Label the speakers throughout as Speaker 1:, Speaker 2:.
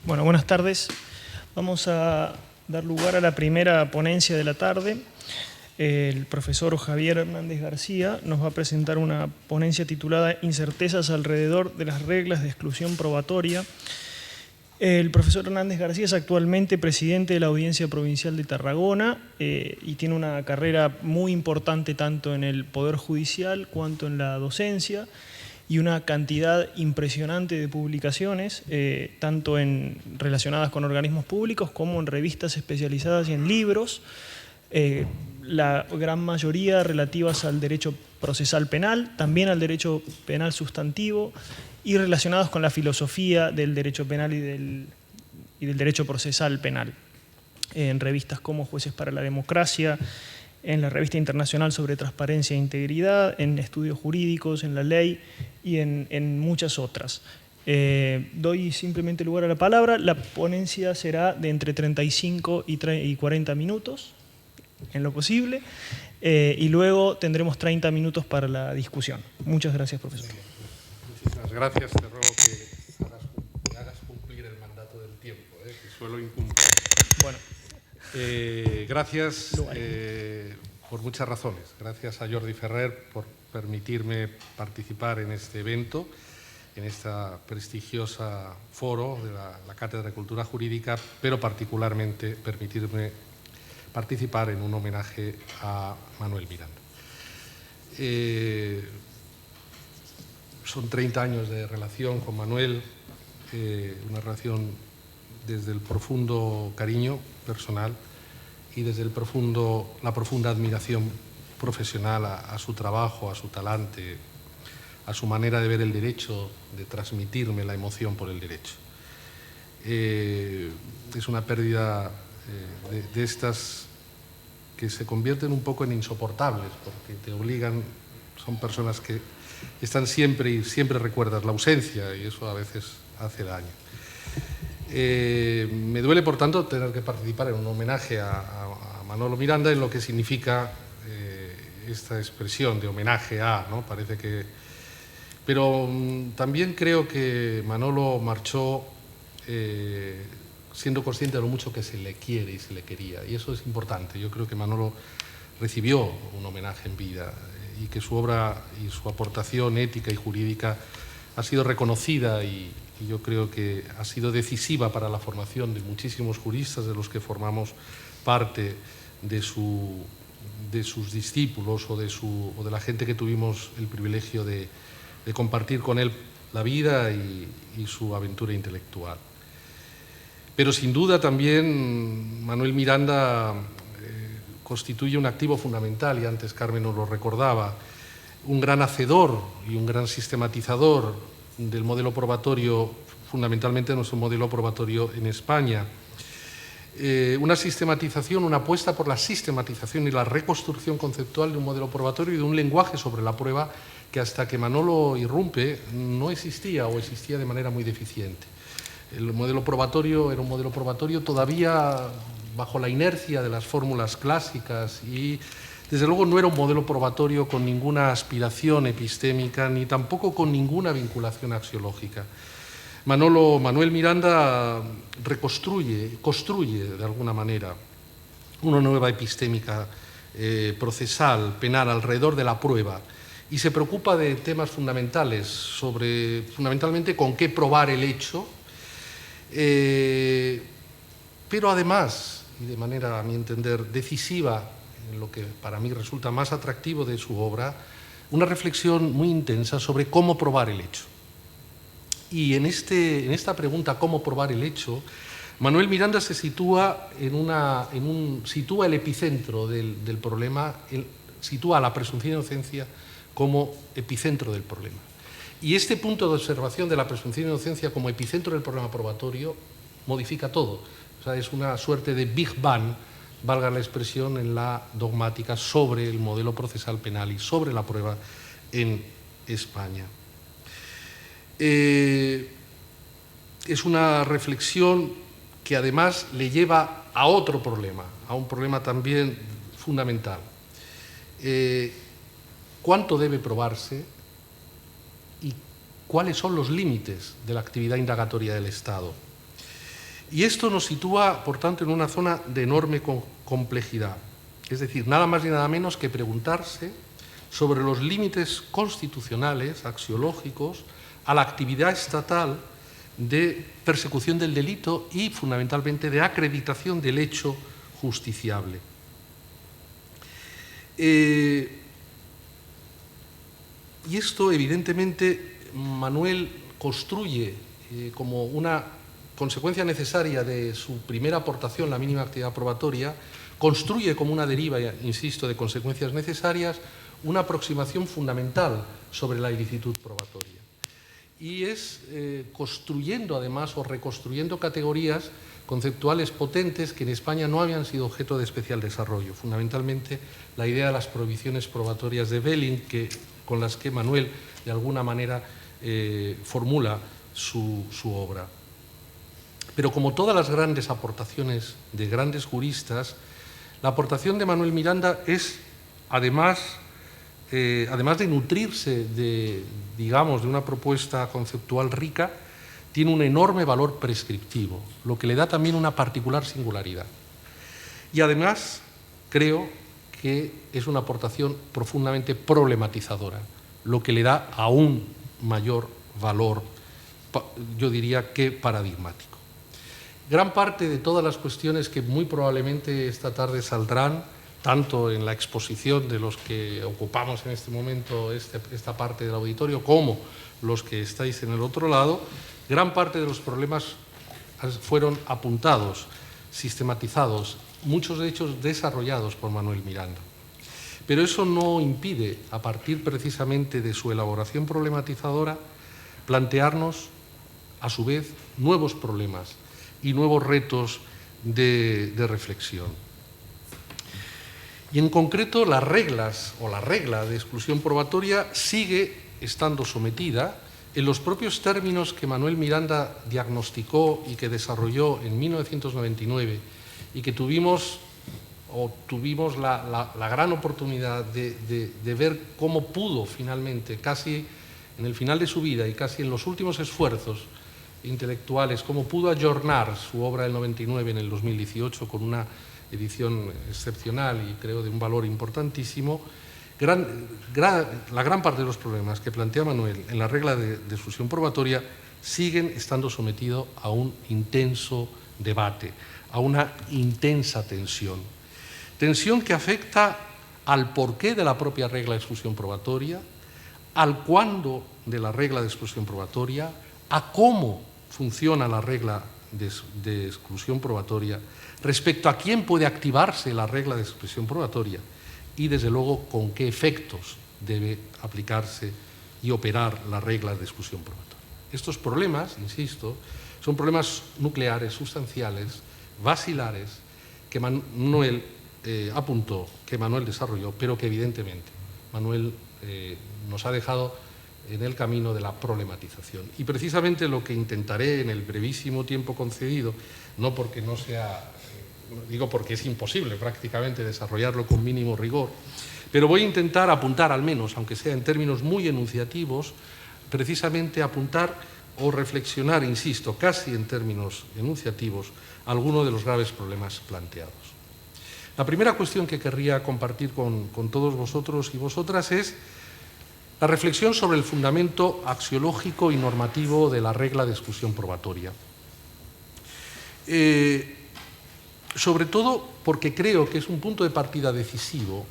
Speaker 1: Bueno, buenas tardes. Vamos a dar lugar a la primera ponencia de la tarde. El profesor Javier Hernández García nos va a presentar una ponencia titulada Incertezas alrededor de las reglas de exclusión probatoria. El profesor Hernández García es actualmente presidente de la Audiencia Provincial de Tarragona y tiene una carrera muy importante tanto en el Poder Judicial cuanto en la docencia, y una cantidad impresionante de publicaciones, tanto relacionadas con organismos públicos como en revistas especializadas y en libros, la gran mayoría relativas al derecho procesal penal, también al derecho penal sustantivo, y relacionados con la filosofía del derecho penal y del derecho procesal penal, en revistas como Jueces para la Democracia, en la Revista Internacional sobre Transparencia e Integridad, en Estudios Jurídicos, en la Ley y en muchas otras. Doy simplemente lugar a la palabra. La ponencia será de entre 35 y 40 minutos, en lo posible, y luego tendremos 30 minutos para la discusión. Muchas gracias, profesor.
Speaker 2: Muchísimas gracias. Te ruego que hagas cumplir el mandato del tiempo, que suelo incumplir.
Speaker 1: Bueno.
Speaker 2: Gracias por muchas razones. Gracias a Jordi Ferrer por permitirme participar en este evento, en esta prestigiosa foro de la Cátedra de Cultura Jurídica, pero particularmente permitirme participar en un homenaje a Manuel Miranda. Son 30 años de relación con Manuel, una relación desde el profundo cariño personal y desde la profunda admiración profesional a su trabajo, a su talante, a su manera de ver el derecho, de transmitirme la emoción por el derecho. Es una pérdida de estas que se convierten un poco en insoportables, porque te obligan, son personas que están siempre y siempre recuerdas la ausencia, y eso a veces hace daño. Me duele, por tanto, tener que participar en un homenaje a Manolo Miranda, en lo que significa esta expresión de homenaje a, ¿no? Parece que... Pero también creo que Manolo marchó siendo consciente de lo mucho que se le quiere y se le quería, y eso es importante. Yo creo que Manolo recibió un homenaje en vida y que su obra y su aportación ética y jurídica ha sido reconocida y yo creo que ha sido decisiva para la formación de muchísimos juristas, de los que formamos parte de sus discípulos o de la gente que tuvimos el privilegio de compartir con él la vida y su aventura intelectual. Pero sin duda también Manuel Miranda constituye un activo fundamental, y antes Carmen nos lo recordaba, un gran hacedor y un gran sistematizador del modelo probatorio, fundamentalmente nuestro modelo probatorio en España. Una sistematización, una apuesta por la sistematización y la reconstrucción conceptual de un modelo probatorio y de un lenguaje sobre la prueba que hasta que Manolo irrumpe no existía o existía de manera muy deficiente. El modelo probatorio era un modelo probatorio todavía bajo la inercia de las fórmulas clásicas y desde luego no era un modelo probatorio con ninguna aspiración epistémica ni tampoco con ninguna vinculación axiológica. Manuel Miranda construye de alguna manera una nueva epistémica procesal, penal, alrededor de la prueba, y se preocupa de temas fundamentales sobre, fundamentalmente, con qué probar el hecho, pero además, y de manera, a mi entender, decisiva, en lo que para mí resulta más atractivo de su obra, una reflexión muy intensa sobre cómo probar el hecho. Y en esta pregunta, ¿cómo probar el hecho?, Manuel Miranda se sitúa sitúa el epicentro del problema, sitúa a la presunción de inocencia como epicentro del problema. Y este punto de observación de la presunción de inocencia como epicentro del problema probatorio modifica todo. O sea, es una suerte de Big Bang, valga la expresión, en la dogmática sobre el modelo procesal penal y sobre la prueba en España. Es una reflexión que además le lleva a otro problema, a un problema también fundamental. ¿Cuánto debe probarse y cuáles son los límites de la actividad indagatoria del Estado? Y esto nos sitúa, por tanto, en una zona de enorme complejidad. Es decir, nada más ni nada menos que preguntarse sobre los límites constitucionales, axiológicos, a la actividad estatal de persecución del delito y, fundamentalmente, de acreditación del hecho justiciable. Y esto, evidentemente, Manuel construye como una consecuencia necesaria de su primera aportación, la mínima actividad probatoria, construye como una deriva, insisto, de consecuencias necesarias, una aproximación fundamental sobre la ilicitud probatoria. Y es construyendo, además, o reconstruyendo categorías conceptuales potentes que en España no habían sido objeto de especial desarrollo. Fundamentalmente, la idea de las prohibiciones probatorias de Belling, con las que Manuel, de alguna manera, formula su obra. Pero como todas las grandes aportaciones de grandes juristas, la aportación de Manuel Miranda es, además de nutrirse de una propuesta conceptual rica, tiene un enorme valor prescriptivo, lo que le da también una particular singularidad. Y además, creo que es una aportación profundamente problematizadora, lo que le da aún mayor valor, yo diría que paradigmático. Gran parte de todas las cuestiones que muy probablemente esta tarde saldrán, tanto en la exposición de los que ocupamos en este momento esta parte del auditorio, como los que estáis en el otro lado, gran parte de los problemas fueron apuntados, sistematizados, muchos de ellos desarrollados por Manuel Miranda. Pero eso no impide, a partir precisamente de su elaboración problematizadora, plantearnos, a su vez, nuevos problemas y nuevos retos de reflexión. Y en concreto, las reglas o la regla de exclusión probatoria sigue estando sometida en los propios términos que Manuel Miranda diagnosticó y que desarrolló en 1999 y que tuvimos la gran oportunidad de ver cómo pudo finalmente, casi en el final de su vida y casi en los últimos esfuerzos intelectuales, cómo pudo ayornar su obra del 99 en el 2018 con una edición excepcional y creo de un valor importantísimo. La gran parte de los problemas que plantea Manuel en la regla de exclusión probatoria siguen estando sometidos a un intenso debate, a una intensa tensión. Tensión que afecta al porqué de la propia regla de exclusión probatoria, al cuándo de la regla de exclusión probatoria, a cómo funciona la regla de exclusión probatoria, respecto a quién puede activarse la regla de exclusión probatoria y, desde luego, con qué efectos debe aplicarse y operar la regla de exclusión probatoria. Estos problemas, insisto, son problemas nucleares, sustanciales, basilares, que Manuel apuntó, que Manuel desarrolló, pero que evidentemente Manuel nos ha dejado en el camino de la problematización. Y precisamente lo que intentaré en el brevísimo tiempo concedido, no porque no sea, digo porque es imposible prácticamente desarrollarlo con mínimo rigor, pero voy a intentar apuntar al menos, aunque sea en términos muy enunciativos, precisamente apuntar o reflexionar, insisto, casi en términos enunciativos, algunos de los graves problemas planteados. La primera cuestión que querría compartir con todos vosotros y vosotras es la reflexión sobre el fundamento axiológico y normativo de la regla de exclusión probatoria. Sobre todo porque creo que es un punto de partida decisivo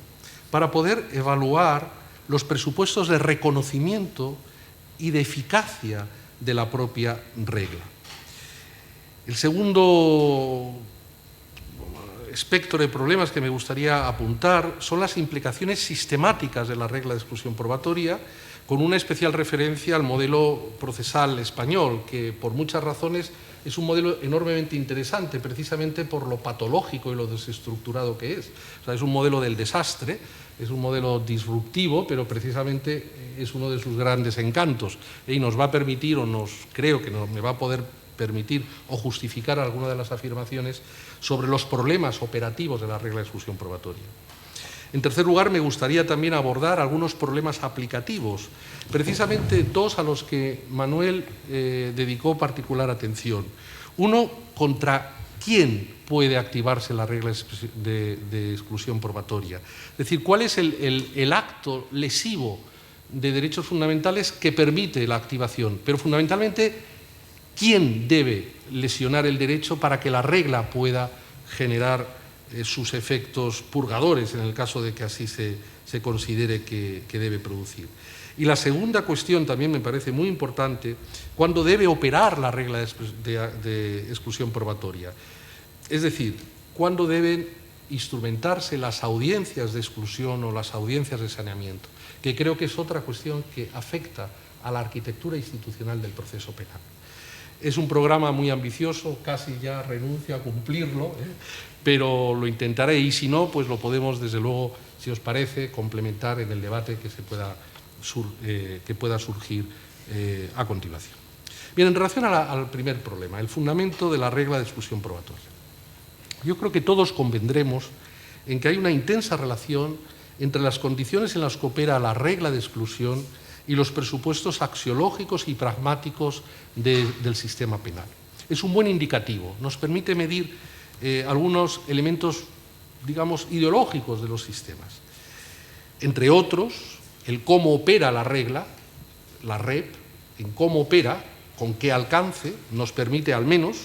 Speaker 2: para poder evaluar los presupuestos de reconocimiento y de eficacia de la propia regla. El segundo espectro de problemas que me gustaría apuntar son las implicaciones sistemáticas de la regla de exclusión probatoria, con una especial referencia al modelo procesal español, que por muchas razones es un modelo enormemente interesante, precisamente por lo patológico y lo desestructurado que es. O sea, es un modelo del desastre, es un modelo disruptivo, pero precisamente es uno de sus grandes encantos y nos va a permitir, creo que me va a poder permitir o justificar alguna de las afirmaciones sobre los problemas operativos de la regla de exclusión probatoria. En tercer lugar, me gustaría también abordar algunos problemas aplicativos, precisamente dos a los que Manuel dedicó particular atención. Uno, contra quién puede activarse la regla de exclusión probatoria. Es decir, cuál es el acto lesivo de derechos fundamentales que permite la activación, pero fundamentalmente, quién debe lesionar el derecho para que la regla pueda generar sus efectos purgadores, en el caso de que así se considere que debe producir. Y la segunda cuestión también me parece muy importante, cuándo debe operar la regla de exclusión probatoria. Es decir, cuándo deben instrumentarse las audiencias de exclusión o las audiencias de saneamiento, que creo que es otra cuestión que afecta a la arquitectura institucional del proceso penal. Es un programa muy ambicioso, casi ya renuncio a cumplirlo, pero lo intentaré, y si no, pues lo podemos, desde luego, si os parece, complementar en el debate que pueda surgir a continuación. Bien, en relación al primer problema, el fundamento de la regla de exclusión probatoria. Yo creo que todos convendremos en que hay una intensa relación entre las condiciones en las que opera la regla de exclusión y los presupuestos axiológicos y pragmáticos del sistema penal. Es un buen indicativo, nos permite medir algunos elementos, digamos, ideológicos de los sistemas. Entre otros, el cómo opera la regla, la REP, en cómo opera, con qué alcance, nos permite al menos,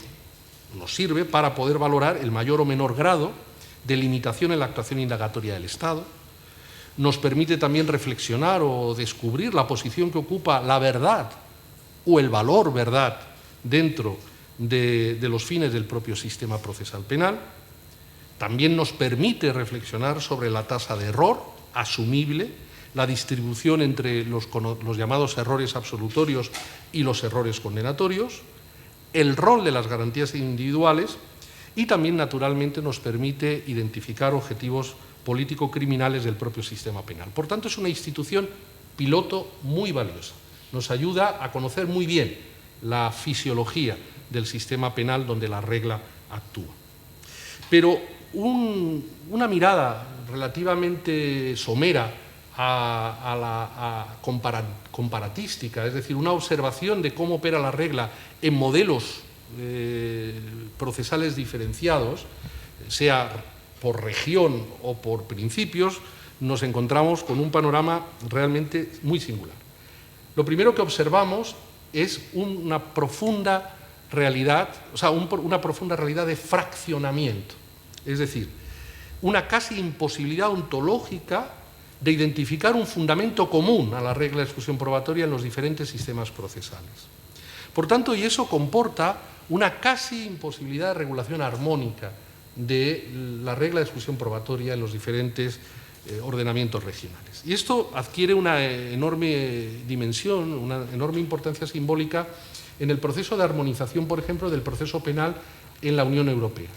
Speaker 2: nos sirve para poder valorar el mayor o menor grado de limitación en la actuación indagatoria del Estado. Nos permite también reflexionar o descubrir la posición que ocupa la verdad o el valor verdad dentro de los fines del propio sistema procesal penal. También nos permite reflexionar sobre la tasa de error asumible, la distribución entre los llamados errores absolutorios y los errores condenatorios, el rol de las garantías individuales y también, naturalmente, nos permite identificar objetivos político-criminales del propio sistema penal. Por tanto, es una institución piloto muy valiosa. Nos ayuda a conocer muy bien la fisiología del sistema penal donde la regla actúa. Pero una mirada relativamente somera comparatística, es decir, una observación de cómo opera la regla en modelos procesales diferenciados, sea por región o por principios, nos encontramos con un panorama realmente muy singular. Lo primero que observamos es una profunda realidad, una profunda realidad de fraccionamiento, es decir, una casi imposibilidad ontológica de identificar un fundamento común a la regla de exclusión probatoria en los diferentes sistemas procesales. Por tanto, y eso comporta una casi imposibilidad de regulación armónica de la regla de exclusión probatoria en los diferentes ordenamientos regionales. Y esto adquiere una enorme dimensión, una enorme importancia simbólica en el proceso de armonización, por ejemplo, del proceso penal en la Unión Europea.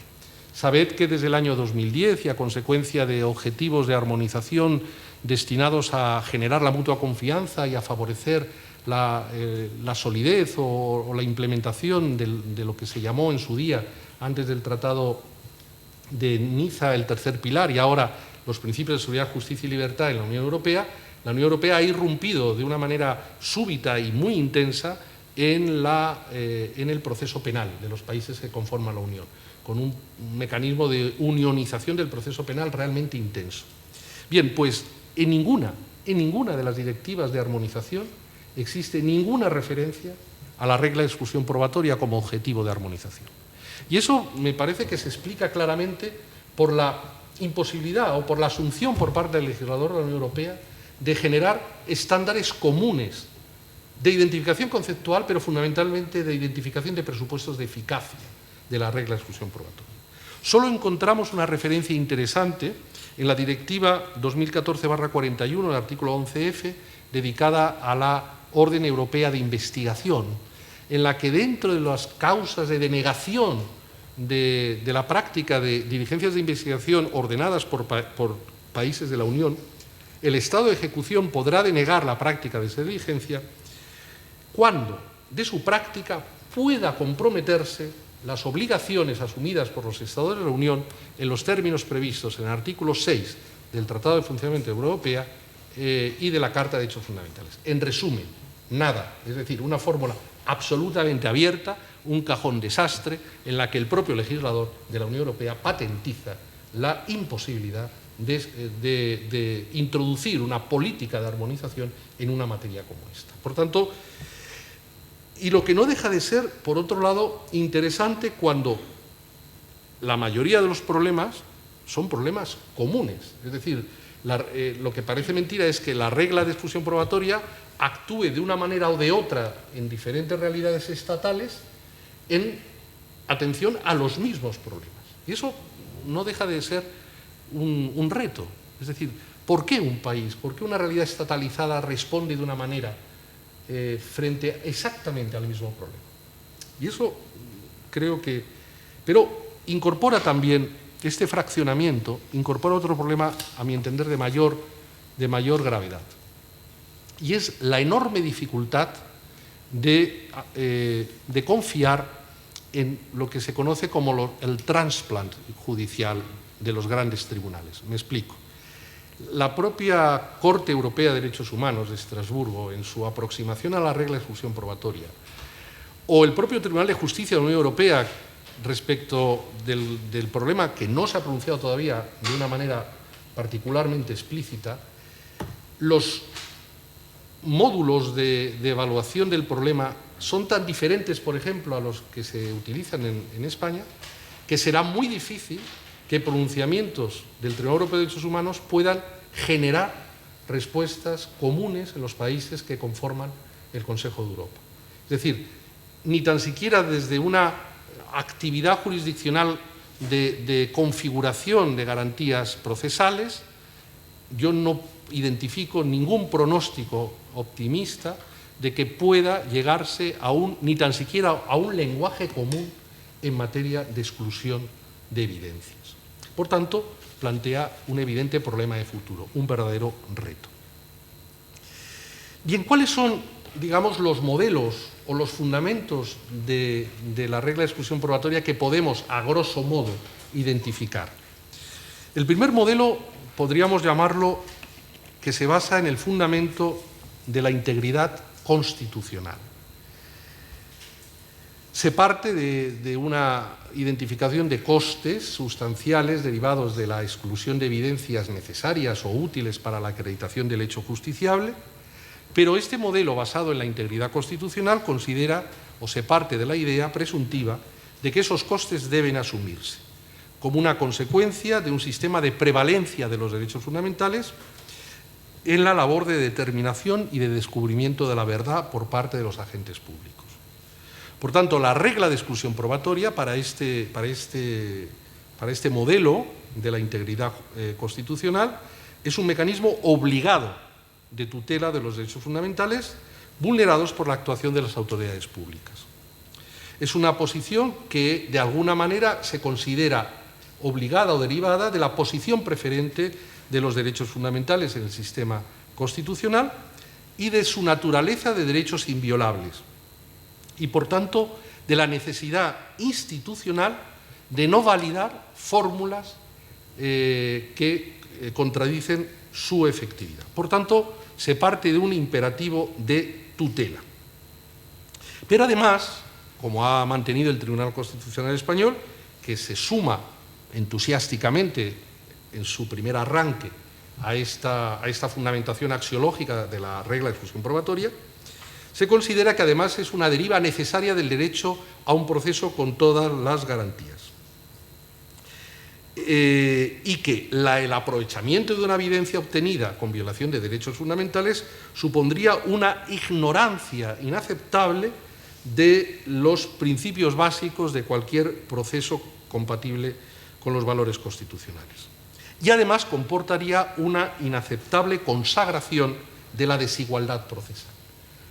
Speaker 2: Sabed que desde el año 2010 y a consecuencia de objetivos de armonización destinados a generar la mutua confianza y a favorecer la solidez o la implementación de lo que se llamó en su día, antes del Tratado de Niza, el tercer pilar, y ahora los principios de seguridad, justicia y libertad en la Unión Europea ha irrumpido de una manera súbita y muy intensa en el proceso penal de los países que conforman la Unión, con un mecanismo de unionización del proceso penal realmente intenso. Bien, pues en ninguna de las directivas de armonización existe ninguna referencia a la regla de exclusión probatoria como objetivo de armonización. Y eso me parece que se explica claramente por la imposibilidad o por la asunción por parte del legislador de la Unión Europea de generar estándares comunes de identificación conceptual, pero fundamentalmente de identificación de presupuestos de eficacia de la regla de exclusión probatoria. Solo encontramos una referencia interesante en la Directiva 2014/41, el artículo 11F, dedicada a la Orden Europea de Investigación, en la que dentro de las causas de denegación de la práctica de diligencias de investigación ordenadas por países de la Unión, el Estado de ejecución podrá denegar la práctica de esa diligencia cuando de su práctica pueda comprometerse las obligaciones asumidas por los Estados de la Unión en los términos previstos en el artículo 6 del Tratado de Funcionamiento de la Unión Europea y de la Carta de Derechos Fundamentales. En resumen, nada, es decir, una fórmula absolutamente abierta un cajón desastre en la que el propio legislador de la Unión Europea patentiza la imposibilidad de introducir una política de armonización en una materia como esta. Por tanto, y lo que no deja de ser, por otro lado, interesante cuando la mayoría de los problemas son problemas comunes. Es decir, lo que parece mentira es que la regla de exclusión probatoria actúe de una manera o de otra en diferentes realidades estatales en atención a los mismos problemas. Y eso no deja de ser un reto. Es decir, ¿por qué un país, por qué una realidad estatalizada responde de una manera frente exactamente al mismo problema? Y eso creo que... Pero incorpora también este fraccionamiento, incorpora otro problema, a mi entender, de mayor gravedad. Y es la enorme dificultad de confiar en lo que se conoce como el trasplante judicial de los grandes tribunales. Me explico. La propia Corte Europea de Derechos Humanos de Estrasburgo, en su aproximación a la regla de exclusión probatoria, o el propio Tribunal de Justicia de la Unión Europea respecto del problema que no se ha pronunciado todavía de una manera particularmente explícita, los módulos de evaluación del problema son tan diferentes, por ejemplo, a los que se utilizan en España, que será muy difícil que pronunciamientos del Tribunal Europeo de Derechos Humanos puedan generar respuestas comunes en los países que conforman el Consejo de Europa. Es decir, ni tan siquiera desde una actividad jurisdiccional de configuración de garantías procesales, yo no identifico ningún pronóstico optimista de que pueda llegarse ni tan siquiera a un lenguaje común en materia de exclusión de evidencias. Por tanto, plantea un evidente problema de futuro, un verdadero reto. Bien, ¿cuáles son, digamos, los modelos o los fundamentos de la regla de exclusión probatoria que podemos, a grosso modo, identificar? El primer modelo podríamos llamarlo que se basa en el fundamento de la integridad constitucional. Se parte de una identificación de costes sustanciales derivados de la exclusión de evidencias necesarias o útiles para la acreditación del hecho justiciable, pero este modelo basado en la integridad constitucional considera o se parte de la idea presuntiva de que esos costes deben asumirse como una consecuencia de un sistema de prevalencia de los derechos fundamentales en la labor de determinación y de descubrimiento de la verdad por parte de los agentes públicos. Por tanto, la regla de exclusión probatoria para este modelo de la integridad constitucional es un mecanismo obligado de tutela de los derechos fundamentales vulnerados por la actuación de las autoridades públicas. Es una posición que, de alguna manera, se considera obligada o derivada de la posición preferente de los derechos fundamentales en el sistema constitucional y de su naturaleza de derechos inviolables, y, por tanto, de la necesidad institucional de no validar fórmulas que contradicen su efectividad. Por tanto, se parte de un imperativo de tutela. Pero además, como ha mantenido el Tribunal Constitucional Español, que se suma entusiásticamente en su primer arranque a esta fundamentación axiológica de la regla de exclusión probatoria, se considera que además es una deriva necesaria del derecho a un proceso con todas las garantías. Y que el aprovechamiento de una evidencia obtenida con violación de derechos fundamentales supondría una ignorancia inaceptable de los principios básicos de cualquier proceso compatible con los valores constitucionales. Y además comportaría una inaceptable consagración de la desigualdad procesal.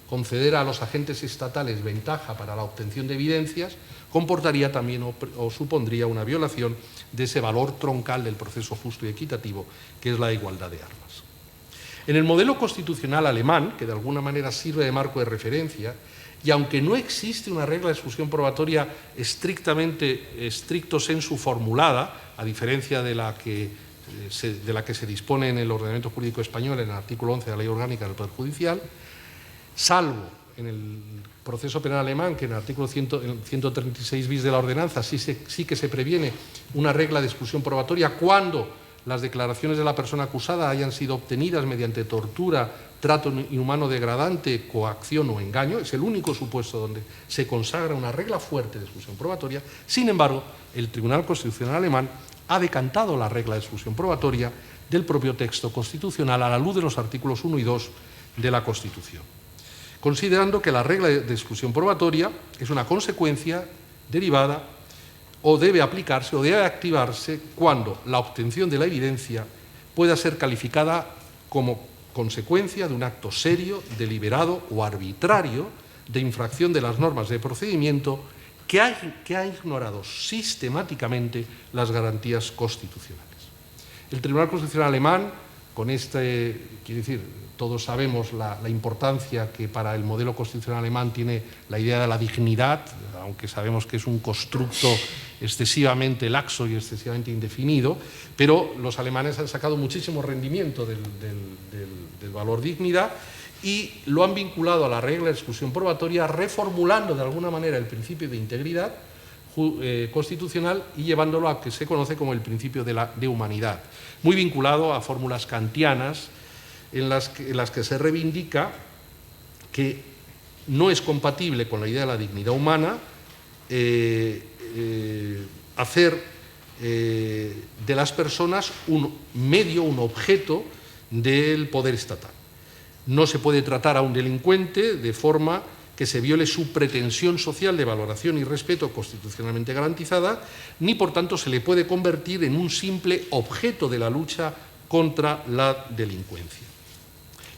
Speaker 2: Conceder a los agentes estatales ventaja para la obtención de evidencias comportaría también o supondría una violación de ese valor troncal del proceso justo y equitativo, que es la igualdad de armas. En el modelo constitucional alemán, que de alguna manera sirve de marco de referencia, y aunque no existe una regla de exclusión probatoria estricto sensu formulada, a diferencia de la que se dispone en el ordenamiento jurídico español en el artículo 11 de la Ley Orgánica del Poder Judicial, salvo el proceso penal alemán, que en el artículo 136 bis de la ordenanza sí que se previene una regla de exclusión probatoria cuando las declaraciones de la persona acusada hayan sido obtenidas mediante tortura, trato inhumano degradante, coacción o engaño. Es el único supuesto donde se consagra una regla fuerte de exclusión probatoria. Sin embargo, el Tribunal Constitucional alemán ha decantado la regla de exclusión probatoria del propio texto constitucional a la luz de los artículos 1 y 2 de la Constitución, considerando que la regla de exclusión probatoria es una consecuencia derivada o debe aplicarse o debe activarse cuando la obtención de la evidencia pueda ser calificada como consecuencia de un acto serio, deliberado o arbitrario de infracción de las normas de procedimiento que ha ignorado sistemáticamente las garantías constitucionales. El Tribunal Constitucional alemán, con quiero decir, todos sabemos la importancia que para el modelo constitucional alemán tiene la idea de la dignidad, aunque sabemos que es un constructo excesivamente laxo y excesivamente indefinido, pero los alemanes han sacado muchísimo rendimiento del valor dignidad y lo han vinculado a la regla de exclusión probatoria, reformulando de alguna manera el principio de integridad constitucional y llevándolo a que se conoce como el principio de humanidad, muy vinculado a fórmulas kantianas en las que se reivindica que no es compatible con la idea de la dignidad humana hacer de las personas un medio, un objeto del poder estatal. No se puede tratar a un delincuente de forma que se viole su pretensión social de valoración y respeto constitucionalmente garantizada, ni por tanto se le puede convertir en un simple objeto de la lucha contra la delincuencia.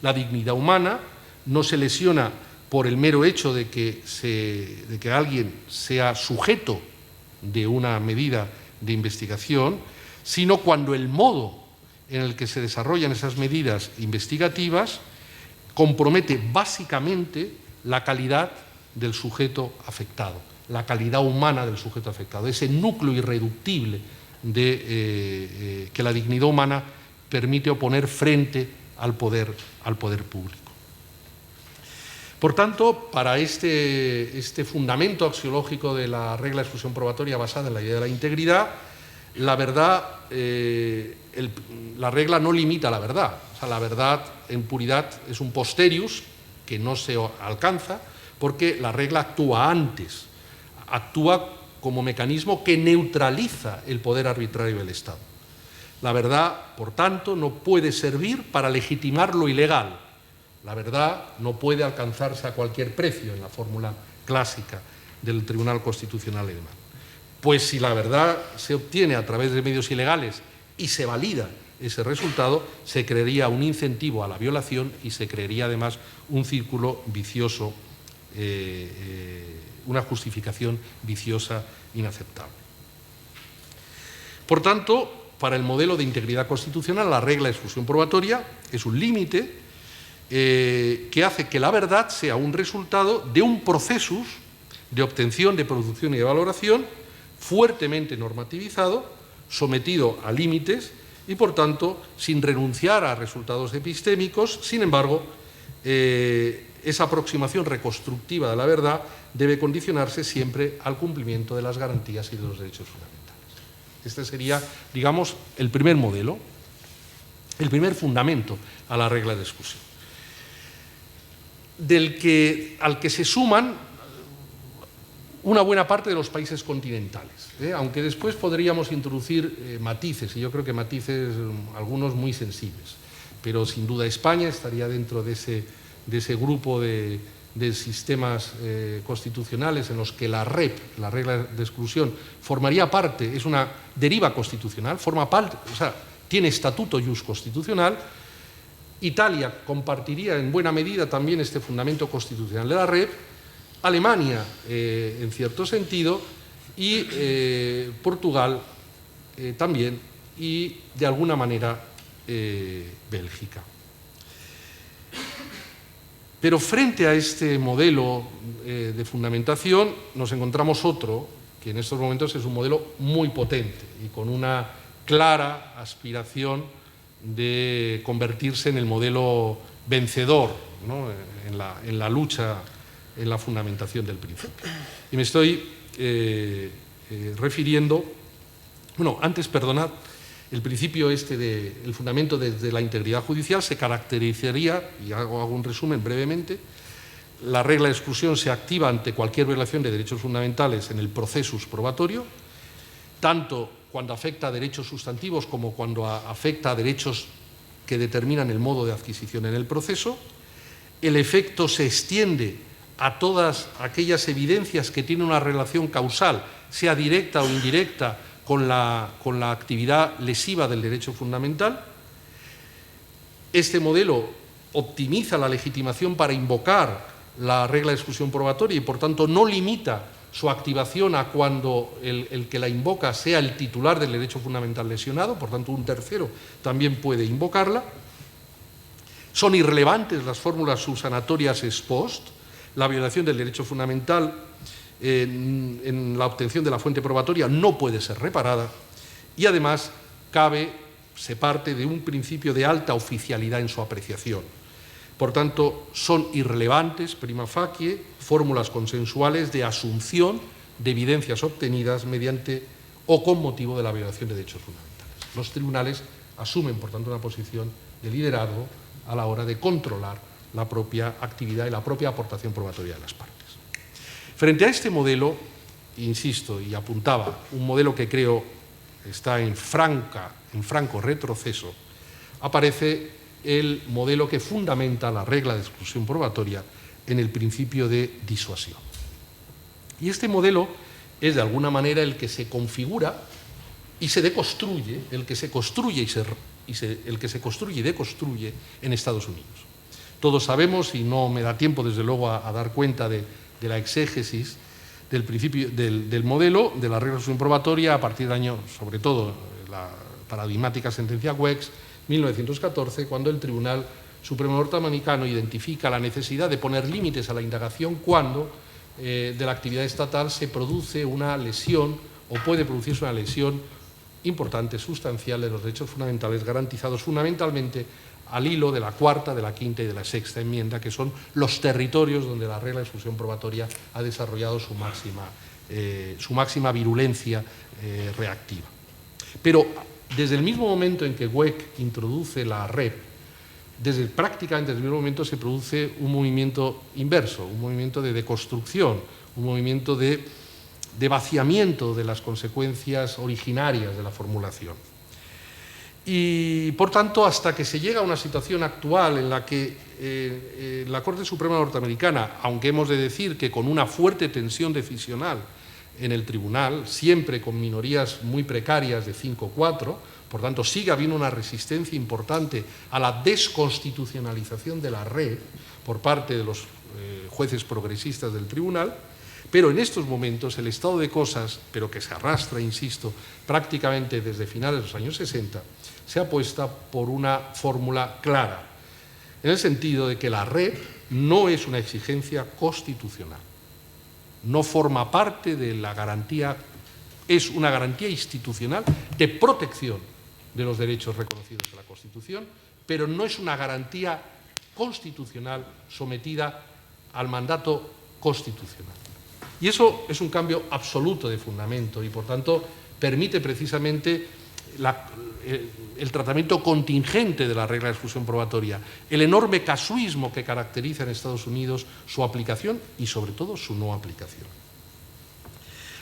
Speaker 2: La dignidad humana no se lesiona por el mero hecho de que alguien sea sujeto de una medida de investigación, sino cuando el modo en el que se desarrollan esas medidas investigativas compromete básicamente la calidad del sujeto afectado, la calidad humana del sujeto afectado, ese núcleo irreductible que la dignidad humana permite oponer frente al poder público. Por tanto, para este fundamento axiológico de la regla de exclusión probatoria basada en la idea de la integridad, la verdad, la regla no limita la verdad. O sea, la verdad en puridad es un posterius que no se alcanza porque la regla actúa antes, actúa como mecanismo que neutraliza el poder arbitrario del Estado. La verdad, por tanto, no puede servir para legitimar lo ilegal. La verdad no puede alcanzarse a cualquier precio en la fórmula clásica del Tribunal Constitucional alemán. Pues si la verdad se obtiene a través de medios ilegales y se valida ese resultado, se crearía un incentivo a la violación y se crearía además un círculo vicioso, una justificación viciosa inaceptable. Por tanto, para el modelo de integridad constitucional, la regla de exclusión probatoria es un límite que hace que la verdad sea un resultado de un procesus de obtención, de producción y de valoración fuertemente normativizado, sometido a límites y, por tanto, sin renunciar a resultados epistémicos. Sin embargo, esa aproximación reconstructiva de la verdad debe condicionarse siempre al cumplimiento de las garantías y de los derechos fundamentales. Este sería, digamos, el primer modelo, el primer fundamento a la regla de exclusión, al que se suman una buena parte de los países continentales, aunque después podríamos introducir matices, y yo creo que matices algunos muy sensibles, pero sin duda España estaría dentro de ese grupo de sistemas constitucionales en los que la REP, la regla de exclusión, formaría parte, es una deriva constitucional, forma parte, o sea, tiene estatuto jus constitucional. Italia compartiría en buena medida también este fundamento constitucional de la REP, Alemania en cierto sentido y Portugal también y de alguna manera Bélgica. Pero frente a este modelo de fundamentación nos encontramos otro que en estos momentos es un modelo muy potente y con una clara aspiración de convertirse en el modelo vencedor, ¿no?, en la lucha en la fundamentación del principio. Y me estoy refiriendo, bueno, antes, perdonad, el principio el fundamento de la integridad judicial se caracterizaría, y hago un resumen brevemente, la regla de exclusión se activa ante cualquier violación de derechos fundamentales en el procesus probatorio, tanto cuando afecta a derechos sustantivos como cuando afecta a derechos que determinan el modo de adquisición en el proceso. El efecto se extiende a todas aquellas evidencias que tienen una relación causal, sea directa o indirecta, con la actividad lesiva del derecho fundamental. Este modelo optimiza la legitimación para invocar la regla de exclusión probatoria y, por tanto, no limita su activación a cuando el que la invoca sea el titular del derecho fundamental lesionado, por tanto, un tercero también puede invocarla. Son irrelevantes las fórmulas subsanatorias ex post. La violación del derecho fundamental en la obtención de la fuente probatoria no puede ser reparada y, además, se parte de un principio de alta oficialidad en su apreciación. Por tanto, son irrelevantes, prima facie, fórmulas consensuales de asunción de evidencias obtenidas mediante o con motivo de la violación de derechos fundamentales. Los tribunales asumen, por tanto, una posición de liderazgo a la hora de controlar la propia actividad y la propia aportación probatoria de las partes. Frente a este modelo, insisto y apuntaba, un modelo que creo está en franco retroceso, aparece el modelo que fundamenta la regla de exclusión probatoria en el principio de disuasión. Y este modelo es, de alguna manera, el que se configura y se deconstruye, el que se construye y deconstruye en Estados Unidos. Todos sabemos, y no me da tiempo, desde luego, a dar cuenta de la exégesis del principio del modelo de la regla de exclusión probatoria a partir del año, sobre todo, la paradigmática sentencia Wex, 1914, cuando el Tribunal Supremo norteamericano identifica la necesidad de poner límites a la indagación cuando de la actividad estatal se produce una lesión o puede producirse una lesión importante, sustancial de los derechos fundamentales garantizados fundamentalmente al hilo de la cuarta, de la quinta y de la sexta enmienda, que son los territorios donde la regla de exclusión probatoria ha desarrollado su máxima virulencia reactiva. Pero desde el mismo momento en que Weck introduce la REP, prácticamente desde el mismo momento se produce un movimiento inverso, un movimiento de deconstrucción, un movimiento de vaciamiento de las consecuencias originarias de la formulación. Y, por tanto, hasta que se llega a una situación actual en la que la Corte Suprema norteamericana, aunque hemos de decir que con una fuerte tensión decisional en el tribunal, siempre con minorías muy precarias de 5-4, por tanto sigue habiendo una resistencia importante a la desconstitucionalización de la red por parte de los jueces progresistas del tribunal, pero en estos momentos el estado de cosas, pero que se arrastra, insisto, prácticamente desde finales de los años 60, se apuesta por una fórmula clara, en el sentido de que la red no es una exigencia constitucional. No forma parte de la garantía, es una garantía institucional de protección de los derechos reconocidos en la Constitución, pero no es una garantía constitucional sometida al mandato constitucional. Y eso es un cambio absoluto de fundamento y, por tanto, permite precisamente el tratamiento contingente de la regla de exclusión probatoria, el enorme casuismo que caracteriza en Estados Unidos su aplicación y, sobre todo, su no aplicación.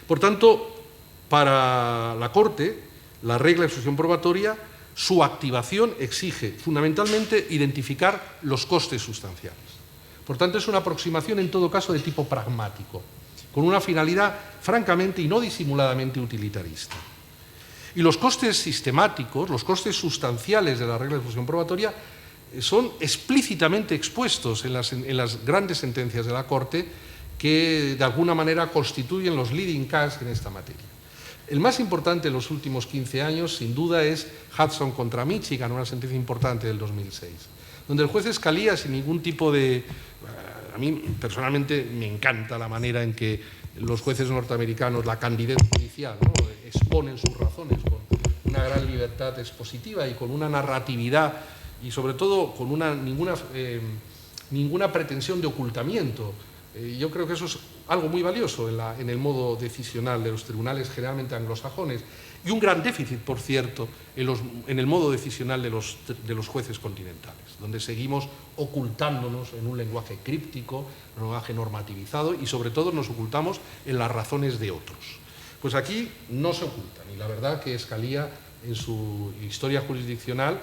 Speaker 2: Por tanto, para la Corte, la regla de exclusión probatoria, su activación exige fundamentalmente identificar los costes sustanciales. Por tanto, es una aproximación, en todo caso, de tipo pragmático, con una finalidad francamente y no disimuladamente utilitarista. Y los costes sistemáticos, los costes sustanciales de la regla de exclusión probatoria son explícitamente expuestos en las grandes sentencias de la Corte que de alguna manera constituyen los leading cases en esta materia. El más importante en los últimos 15 años, sin duda, es Hudson contra Michigan, una sentencia importante del 2006, donde el juez Scalia, sin ningún tipo de... A mí personalmente me encanta la manera en que los jueces norteamericanos, la candidez judicial, ¿no?, exponen sus razones con una gran libertad expositiva y con una narratividad y, sobre todo, con ninguna pretensión de ocultamiento Yo creo que eso es algo muy valioso en el modo decisional de los tribunales generalmente anglosajones, y un gran déficit, por cierto, en el modo decisional de los jueces continentales, donde seguimos ocultándonos en un lenguaje críptico, un lenguaje normativizado, y sobre todo nos ocultamos en las razones de otros. Pues aquí no se ocultan, y la verdad que Scalia, en su historia jurisdiccional,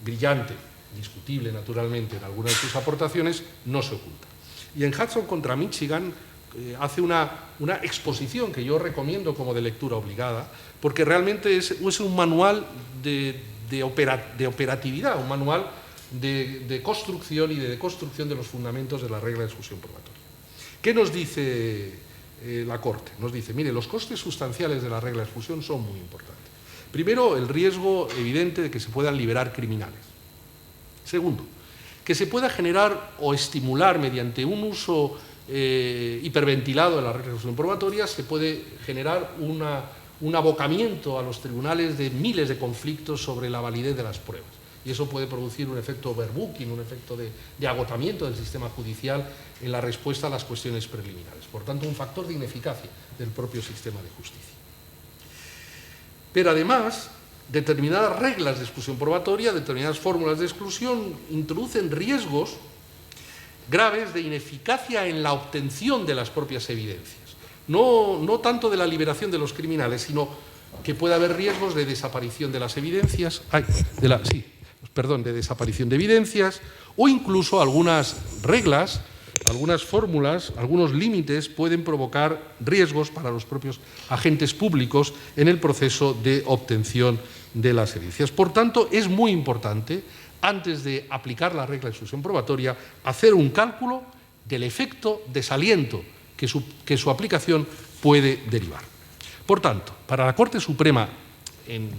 Speaker 2: brillante, discutible naturalmente en algunas de sus aportaciones, no se oculta. Y en Hudson contra Michigan hace una exposición que yo recomiendo como de lectura obligada, porque realmente es un manual de operatividad, un manual de construcción y de deconstrucción de los fundamentos de la regla de exclusión probatoria. ¿Qué nos dice la Corte? Nos dice, mire, los costes sustanciales de la regla de exclusión son muy importantes. Primero, el riesgo evidente de que se puedan liberar criminales. Segundo, que se pueda generar o estimular mediante un uso hiperventilado de la regla de exclusión probatoria, se puede generar un abocamiento a los tribunales de miles de conflictos sobre la validez de las pruebas. Y eso puede producir un efecto overbooking, un efecto de agotamiento del sistema judicial en la respuesta a las cuestiones preliminares. Por tanto, un factor de ineficacia del propio sistema de justicia. Pero además, determinadas reglas de exclusión probatoria, determinadas fórmulas de exclusión, introducen riesgos graves de ineficacia en la obtención de las propias evidencias. No tanto de la liberación de los criminales, sino que puede haber riesgos de desaparición de las evidencias, de desaparición de evidencias, o incluso algunas reglas, algunas fórmulas, algunos límites pueden provocar riesgos para los propios agentes públicos en el proceso de obtención de las evidencias. Por tanto, es muy importante, antes de aplicar la regla de exclusión probatoria, hacer un cálculo del efecto desaliento que su aplicación puede derivar. Por tanto, para la Corte Suprema, en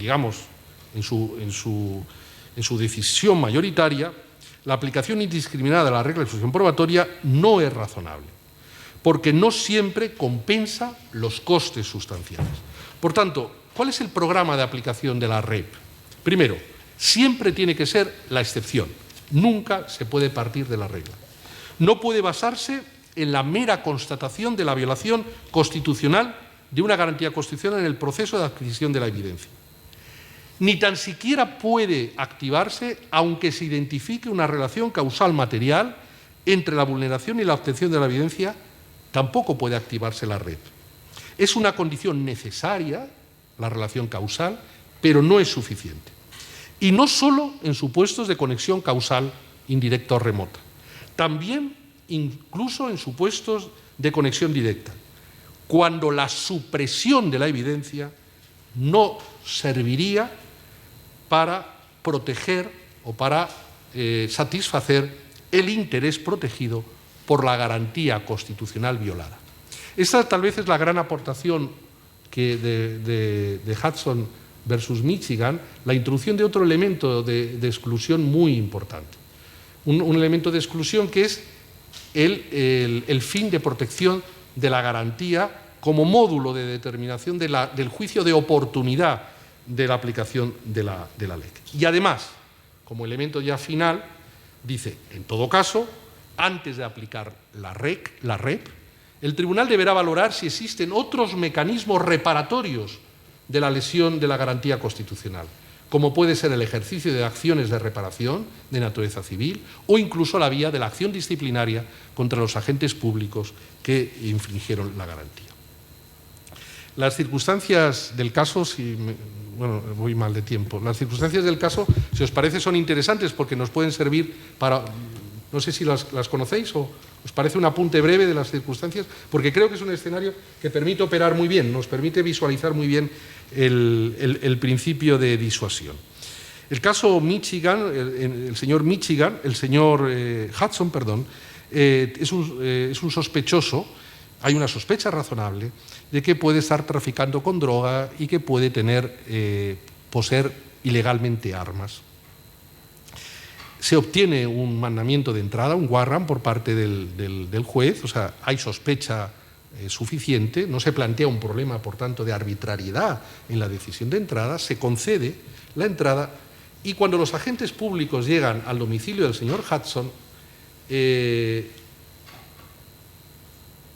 Speaker 2: su decisión mayoritaria, la aplicación indiscriminada de la regla de exclusión probatoria no es razonable, porque no siempre compensa los costes sustanciales. Por tanto, ¿cuál es el programa de aplicación de la REP? Primero, siempre tiene que ser la excepción, nunca se puede partir de la regla. No puede basarse en la mera constatación de la violación constitucional de una garantía constitucional en el proceso de adquisición de la evidencia. Ni tan siquiera puede activarse aunque se identifique una relación causal material entre la vulneración y la obtención de la evidencia, tampoco puede activarse la REP. Es una condición necesaria, la relación causal, pero no es suficiente. Y no solo en supuestos de conexión causal indirecta o remota, también incluso en supuestos de conexión directa, cuando la supresión de la evidencia no serviría para proteger o para satisfacer el interés protegido por la garantía constitucional violada. Esta tal vez es la gran aportación de Hudson versus Michigan, la introducción de otro elemento de exclusión muy importante. Un elemento de exclusión que es el fin de protección de la garantía como módulo de determinación del juicio de oportunidad de la aplicación de la ley. Y además, como elemento ya final, dice, en todo caso, antes de aplicar la REP, el tribunal deberá valorar si existen otros mecanismos reparatorios de la lesión de la garantía constitucional, como puede ser el ejercicio de acciones de reparación de naturaleza civil o incluso la vía de la acción disciplinaria contra los agentes públicos que infringieron la garantía. Las circunstancias del caso, voy mal de tiempo, las circunstancias del caso, si os parece, son interesantes porque nos pueden servir para, no sé si las conocéis o os parece un apunte breve de las circunstancias, porque creo que es un escenario que permite operar muy bien, nos permite visualizar muy bien el principio de disuasión. El caso Michigan, el señor Hudson, es un sospechoso, hay una sospecha razonable de que puede estar traficando con droga y que puede poseer ilegalmente armas. Se obtiene un mandamiento de entrada, un warrant por parte del juez, o sea, hay sospecha suficiente, no se plantea un problema, por tanto, de arbitrariedad en la decisión de entrada, se concede la entrada y cuando los agentes públicos llegan al domicilio del señor Hudson,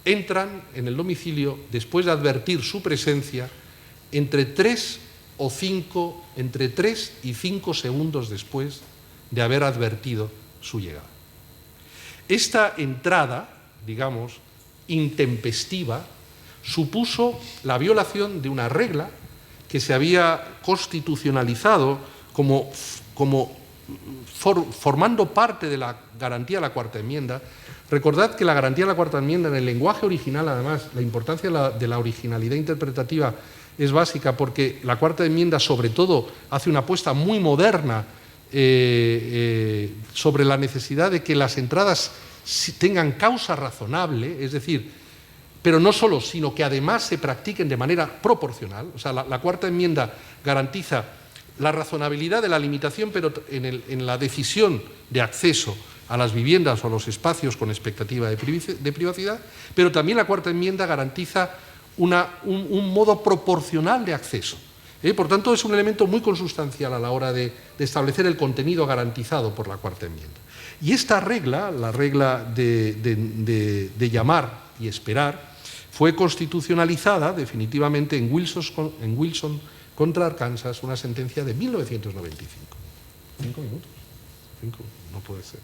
Speaker 2: entran en el domicilio después de advertir su presencia entre 3 y 5 segundos después de haber advertido su llegada. Esta entrada, digamos, intempestiva, supuso la violación de una regla que se había constitucionalizado como formando parte de la garantía de la Cuarta Enmienda. Recordad que la garantía de la Cuarta Enmienda, en el lenguaje original, además, la importancia de la originalidad interpretativa es básica, porque la Cuarta Enmienda, sobre todo, hace una apuesta muy moderna sobre la necesidad de que las entradas tengan causa razonable, es decir, pero no solo, sino que además se practiquen de manera proporcional. O sea, la Cuarta Enmienda garantiza la razonabilidad de la limitación, pero en la decisión de acceso a las viviendas o a los espacios con expectativa de privacidad, pero también la Cuarta Enmienda garantiza un modo proporcional de acceso. Por tanto, es un elemento muy consustancial a la hora de establecer el contenido garantizado por la Cuarta Enmienda. Y esta regla, la regla de llamar y esperar, fue constitucionalizada definitivamente en Wilson contra Arkansas, una sentencia de 1995. 5 minutos. 5, no puede ser.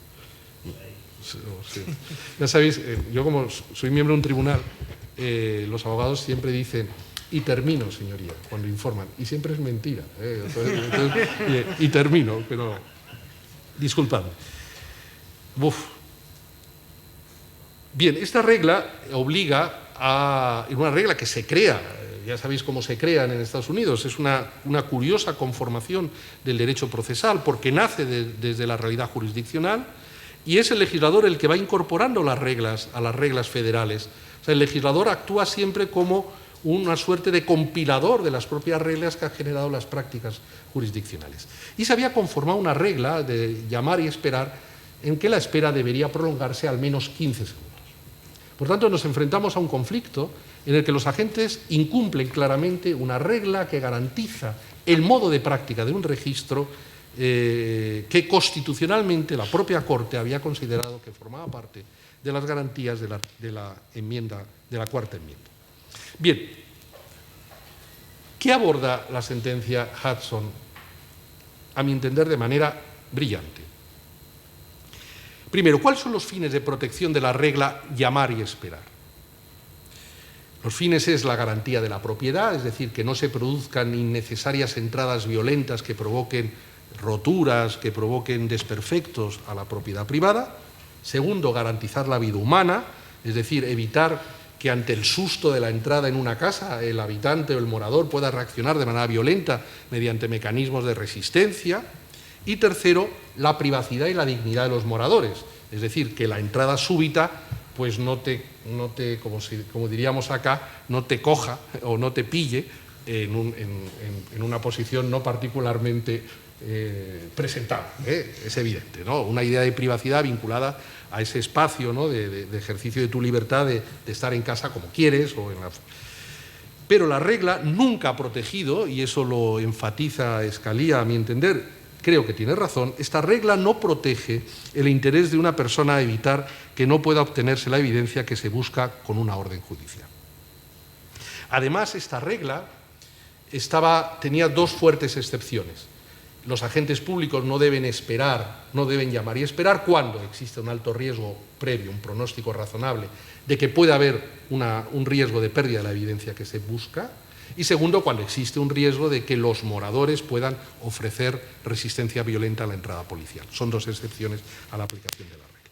Speaker 2: Ya sabéis, yo como soy miembro de un tribunal, los abogados siempre dicen: y termino, señoría, cuando informan. Y siempre es mentira. Y termino, pero disculpadme. Bien, esta regla obliga a una regla que se crea, ya sabéis cómo se crean en Estados Unidos, es una curiosa conformación del derecho procesal, porque nace desde la realidad jurisdiccional y es el legislador el que va incorporando las reglas a las reglas federales. O sea, el legislador actúa siempre como una suerte de compilador de las propias reglas que han generado las prácticas jurisdiccionales. Y se había conformado una regla de llamar y esperar en que la espera debería prolongarse al menos 15 segundos. Por tanto, nos enfrentamos a un conflicto en el que los agentes incumplen claramente una regla que garantiza el modo de práctica de un registro que constitucionalmente la propia Corte había considerado que formaba parte de las garantías de la Cuarta Enmienda. Bien, ¿qué aborda la sentencia Hudson, a mi entender, de manera brillante? Primero, ¿cuáles son los fines de protección de la regla llamar y esperar? Los fines es la garantía de la propiedad, es decir, que no se produzcan innecesarias entradas violentas que provoquen roturas, que provoquen desperfectos a la propiedad privada. Segundo, garantizar la vida humana, es decir, evitar que ante el susto de la entrada en una casa el habitante o el morador pueda reaccionar de manera violenta mediante mecanismos de resistencia. Y tercero, la privacidad y la dignidad de los moradores, es decir, que la entrada súbita pues no te como diríamos acá, no te coja o no te pille en una posición no particularmente presentable, es evidente, ¿no? Una idea de privacidad vinculada a ese espacio, ¿no?, de ejercicio de tu libertad de estar en casa como quieres. Pero la regla nunca ha protegido, y eso lo enfatiza Scalia a mi entender, creo que tiene razón, esta regla no protege el interés de una persona a evitar que no pueda obtenerse la evidencia que se busca con una orden judicial. Además, esta regla tenía dos fuertes excepciones. Los agentes públicos no deben llamar y esperar cuando existe un alto riesgo previo, un pronóstico razonable de que pueda haber un riesgo de pérdida de la evidencia que se busca. Y segundo, cuando existe un riesgo de que los moradores puedan ofrecer resistencia violenta a la entrada policial. Son dos excepciones a la aplicación de la regla.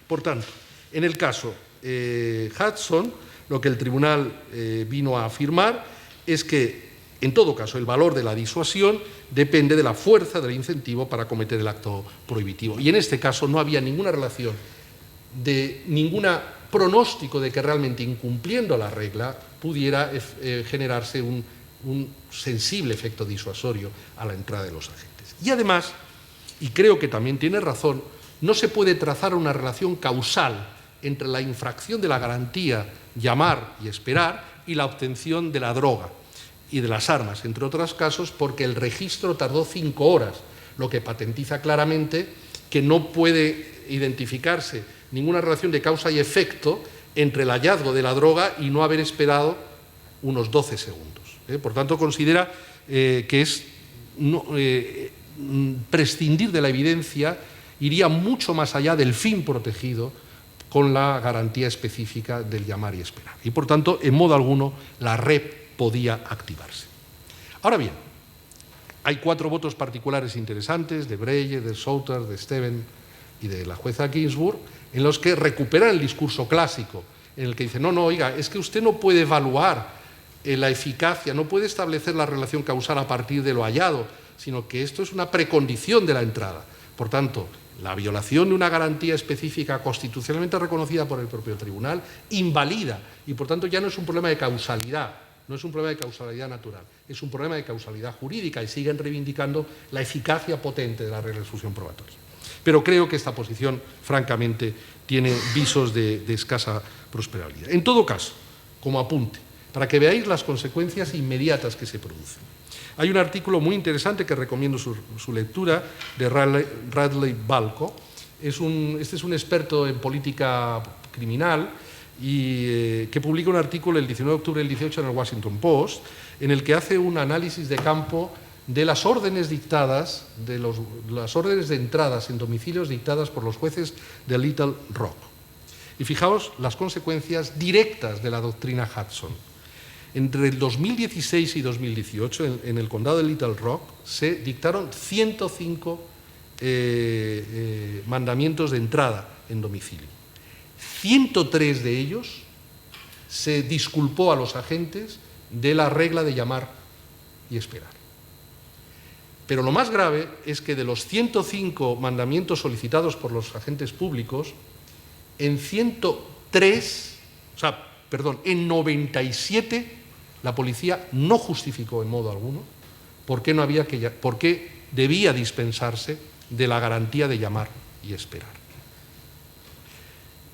Speaker 2: Por tanto, en el caso Hudson, lo que el tribunal vino a afirmar es que, en todo caso, el valor de la disuasión depende de la fuerza del incentivo para cometer el acto prohibitivo. Y en este caso no había ninguna relación de ningún pronóstico de que realmente incumpliendo la regla pudiera generarse un sensible efecto disuasorio a la entrada de los agentes. Y además, y creo que también tiene razón, no se puede trazar una relación causal entre la infracción de la garantía llamar y esperar y la obtención de la droga y de las armas, entre otros casos, porque el registro tardó 5 horas, lo que patentiza claramente que no puede identificarse ninguna relación de causa y efecto entre el hallazgo de la droga y no haber esperado unos 12 segundos. Por tanto, considera que es prescindir de la evidencia iría mucho más allá del fin protegido con la garantía específica del llamar y esperar. Y, por tanto, en modo alguno, la REP podía activarse. Ahora bien, hay 4 votos particulares interesantes, de Breyer, de Souter, de Steven y de la jueza Ginsburg, en los que recuperan el discurso clásico, en el que dicen, no, oiga, es que usted no puede evaluar la eficacia, no puede establecer la relación causal a partir de lo hallado, sino que esto es una precondición de la entrada. Por tanto, la violación de una garantía específica constitucionalmente reconocida por el propio tribunal invalida, y por tanto ya no es un problema de causalidad, no es un problema de causalidad natural, es un problema de causalidad jurídica, y siguen reivindicando la eficacia potente de la regla de exclusión probatoria. Pero creo que esta posición, francamente, tiene visos de escasa prosperabilidad. En todo caso, como apunte, para que veáis las consecuencias inmediatas que se producen. Hay un artículo muy interesante que recomiendo su lectura, de Radley Balco. Este es un experto en política criminal y que publica un artículo el 19 de octubre del 18 en el Washington Post, en el que hace un análisis de campo de las órdenes dictadas, las órdenes de entradas en domicilios dictadas por los jueces de Little Rock. Y fijaos las consecuencias directas de la doctrina Hudson. Entre el 2016 y 2018, en el condado de Little Rock, se dictaron 105 mandamientos de entrada en domicilio. 103 de ellos se disculpó a los agentes de la regla de llamar y esperar. Pero lo más grave es que de los 105 mandamientos solicitados por los agentes públicos, en 97 la policía no justificó en modo alguno por qué debía dispensarse de la garantía de llamar y esperar.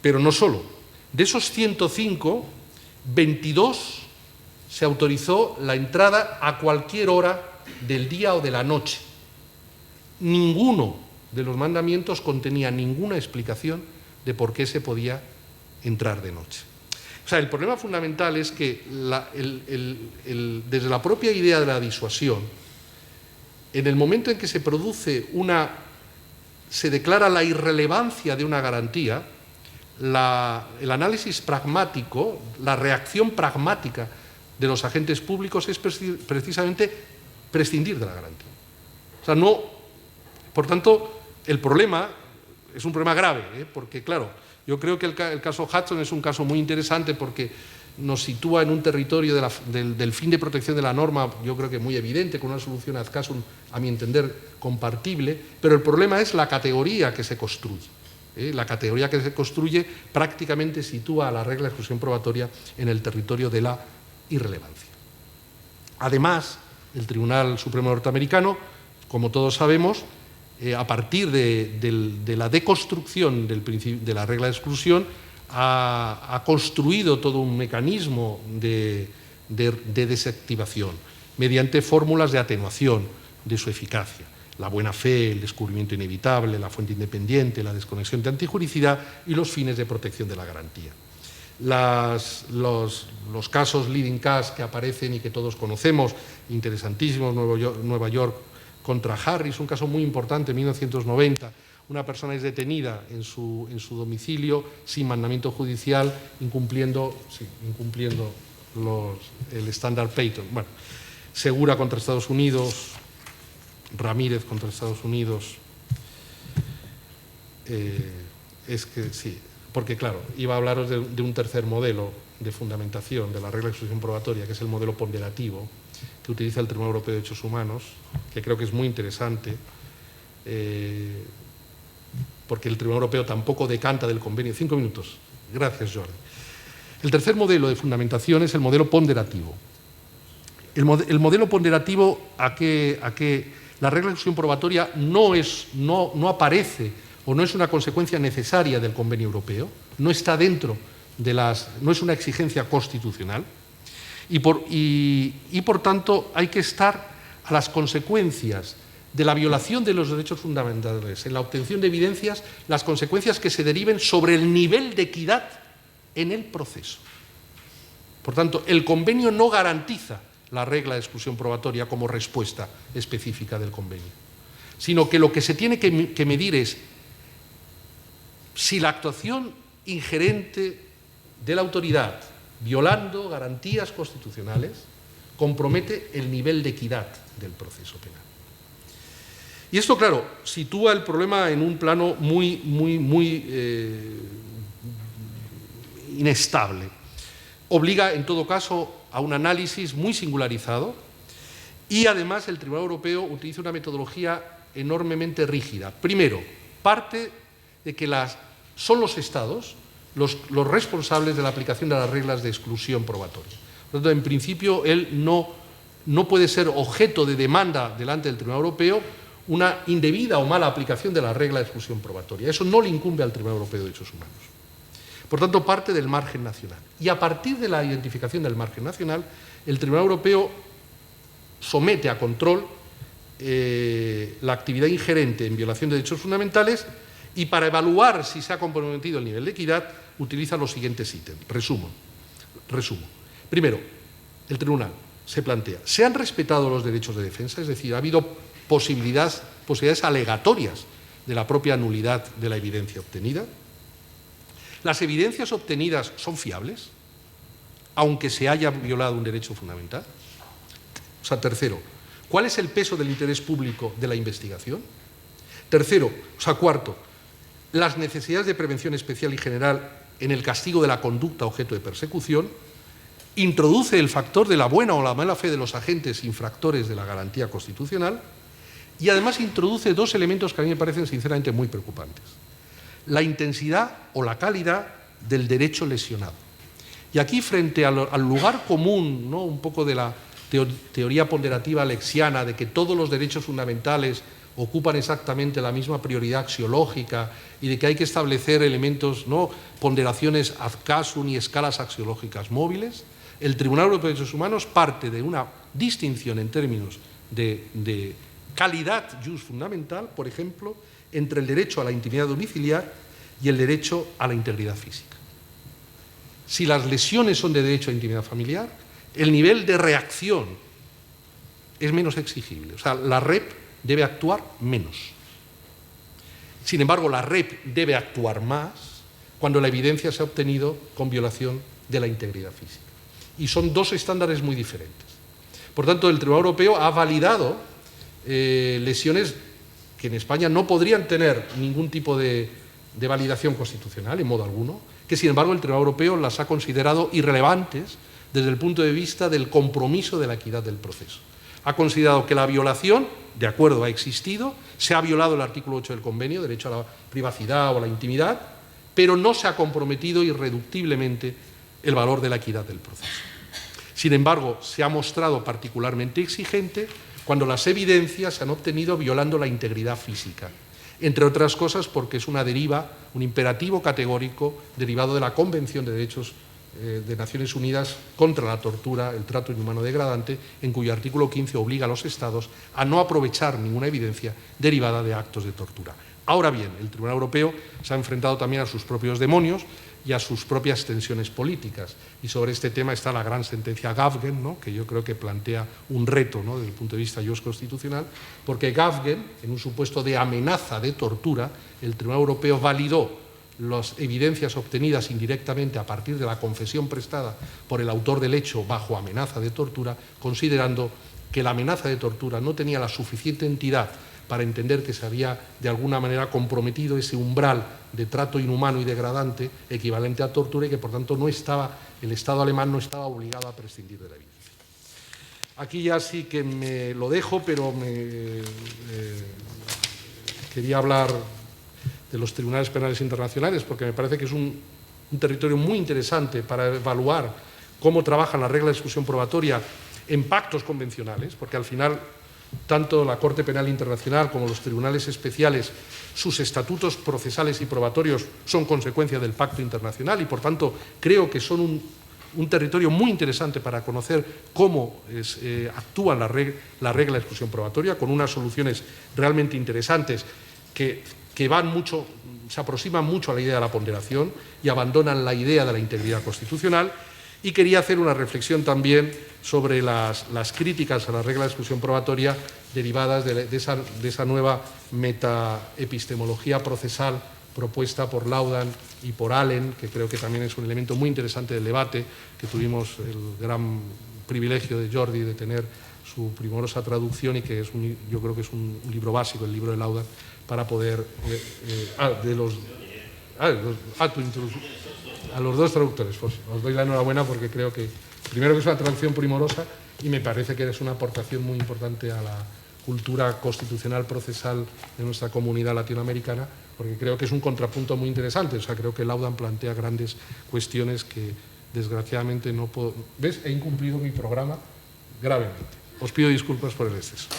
Speaker 2: Pero no solo. De esos 105, 22 se autorizó la entrada a cualquier hora del día o de la noche. Ninguno de los mandamientos contenía ninguna explicación de por qué se podía entrar de noche. O sea, el problema fundamental es que desde la propia idea de la disuasión, en el momento en que se produce se declara la irrelevancia de una garantía, el análisis pragmático, la reacción pragmática de los agentes públicos es precisamente prescindir de la garantía. O sea, por tanto, el problema es un problema grave, porque claro, yo creo que el caso Hudson es un caso muy interesante porque nos sitúa en un territorio del fin de protección de la norma, yo creo que muy evidente, con una solución ad casum, a mi entender, compartible, pero el problema es la categoría que se construye. La categoría que se construye prácticamente sitúa a la regla de exclusión probatoria en el territorio de la irrelevancia. Además, el Tribunal Supremo norteamericano, como todos sabemos, a partir de la deconstrucción de la regla de exclusión, ha construido todo un mecanismo de desactivación mediante fórmulas de atenuación de su eficacia. La buena fe, el descubrimiento inevitable, la fuente independiente, la desconexión de antijuricidad y los fines de protección de la garantía. Los casos leading case que aparecen y que todos conocemos, interesantísimos, Nueva York contra Harris, un caso muy importante, en 1990, una persona es detenida en su domicilio sin mandamiento judicial, incumpliendo el estándar Payton. Bueno, Segura contra Estados Unidos, Ramírez contra Estados Unidos, es que sí, porque claro, iba a hablaros de un tercer modelo de fundamentación de la regla de exclusión probatoria, que es el modelo ponderativo, que utiliza el Tribunal Europeo de Derechos Humanos, que creo que es muy interesante, porque el Tribunal Europeo tampoco decanta del convenio. 5 minutos. Gracias, Jordi. El tercer modelo de fundamentación es el modelo ponderativo. El modelo ponderativo a que la regla de exclusión probatoria no aparece o no es una consecuencia necesaria del convenio europeo, no está dentro no es una exigencia constitucional y por tanto hay que estar a las consecuencias de la violación de los derechos fundamentales en la obtención de evidencias, las consecuencias que se deriven sobre el nivel de equidad en el proceso. Por tanto, el convenio no garantiza la regla de exclusión probatoria como respuesta específica del convenio, sino que lo que se tiene que medir es si la actuación ingerente de la autoridad, violando garantías constitucionales, compromete el nivel de equidad del proceso penal. Y esto, claro, sitúa el problema en un plano muy inestable. Obliga, en todo caso, a un análisis muy singularizado y, además, el Tribunal Europeo utiliza una metodología enormemente rígida. Primero, parte de que son los Estados los responsables de la aplicación de las reglas de exclusión probatoria. Por lo tanto, en principio, él no puede ser objeto de demanda delante del Tribunal Europeo una indebida o mala aplicación de la regla de exclusión probatoria. Eso no le incumbe al Tribunal Europeo de Derechos Humanos. Por tanto, parte del margen nacional. Y a partir de la identificación del margen nacional, el Tribunal Europeo somete a control la actividad ingerente en violación de derechos fundamentales y, para evaluar si se ha comprometido el nivel de equidad, utiliza los siguientes ítems. Resumo. Primero, el Tribunal se plantea: ¿se han respetado los derechos de defensa? Es decir, ¿ha habido posibilidades alegatorias de la propia nulidad de la evidencia obtenida? ¿Las evidencias obtenidas son fiables, aunque se haya violado un derecho fundamental? O sea, tercero, ¿cuál es el peso del interés público de la investigación? Cuarto, las necesidades de prevención especial y general en el castigo de la conducta objeto de persecución. Introduce el factor de la buena o la mala fe de los agentes infractores de la garantía constitucional y, además, introduce dos elementos que a mí me parecen sinceramente muy preocupantes: la intensidad o la calidad del derecho lesionado. Y aquí, frente al lugar común, ¿no?, un poco de la teoría ponderativa lexiana, de que todos los derechos fundamentales ocupan exactamente la misma prioridad axiológica y de que hay que establecer elementos, ¿no?, ponderaciones ad casum y escalas axiológicas móviles, el Tribunal Europeo de Derechos Humanos parte de una distinción en términos de calidad jus fundamental, por ejemplo, entre el derecho a la intimidad domiciliar y el derecho a la integridad física. Si las lesiones son de derecho a intimidad familiar, el nivel de reacción es menos exigible. O sea, la REP debe actuar menos. Sin embargo, la REP debe actuar más cuando la evidencia se ha obtenido con violación de la integridad física. Y son dos estándares muy diferentes. Por tanto, el Tribunal Europeo ha validado lesiones que en España no podrían tener ningún tipo de validación constitucional, en modo alguno, que, sin embargo, el Tribunal Europeo las ha considerado irrelevantes desde el punto de vista del compromiso de la equidad del proceso. Ha considerado que la violación, de acuerdo, ha existido, se ha violado el artículo 8 del convenio, derecho a la privacidad o a la intimidad, pero no se ha comprometido irreductiblemente el valor de la equidad del proceso. Sin embargo, se ha mostrado particularmente exigente cuando las evidencias se han obtenido violando la integridad física, entre otras cosas porque es una deriva, un imperativo categórico derivado de la Convención de Derechos de Naciones Unidas contra la tortura, el trato inhumano degradante, en cuyo artículo 15 obliga a los Estados a no aprovechar ninguna evidencia derivada de actos de tortura. Ahora bien, el Tribunal Europeo se ha enfrentado también a sus propios demonios y a sus propias tensiones políticas. Y sobre este tema está la gran sentencia Gavgen, ¿no?, que yo creo que plantea un reto, ¿no?, desde el punto de vista constitucional, porque Gavgen, en un supuesto de amenaza de tortura, el Tribunal Europeo validó las evidencias obtenidas indirectamente a partir de la confesión prestada por el autor del hecho bajo amenaza de tortura, considerando que la amenaza de tortura no tenía la suficiente entidad para entender que se había de alguna manera comprometido ese umbral de trato inhumano y degradante equivalente a tortura y que, por tanto, el Estado alemán no estaba obligado a prescindir de la evidencia. Aquí ya sí que me lo dejo, pero quería hablar de los tribunales penales internacionales, porque me parece que es un territorio muy interesante para evaluar cómo trabajan las reglas de exclusión probatoria en pactos convencionales, porque al final tanto la Corte Penal Internacional como los tribunales especiales, sus estatutos procesales y probatorios son consecuencia del pacto internacional y, por tanto, creo que son un territorio muy interesante para conocer cómo actúa la regla de exclusión probatoria, con unas soluciones realmente interesantes que van mucho se aproximan mucho a la idea de la ponderación y abandonan la idea de la integridad constitucional, y quería hacer una reflexión también sobre las críticas a la regla de exclusión probatoria derivadas de esa nueva metaepistemología procesal propuesta por Laudan y por Allen, que creo que también es un elemento muy interesante del debate, que tuvimos el gran privilegio de Jordi de tener su primorosa traducción, y que es yo creo que es un libro básico, el libro de Laudan, para poder... a los dos traductores, pues os doy la enhorabuena, porque creo que, primero, que es una traducción primorosa, y me parece que es una aportación muy importante a la cultura constitucional procesal de nuestra comunidad latinoamericana, porque creo que es un contrapunto muy interesante. O sea, creo que Laudan plantea grandes cuestiones que, desgraciadamente, no puedo... ¿Ves? He incumplido mi programa gravemente. Os pido disculpas por el exceso.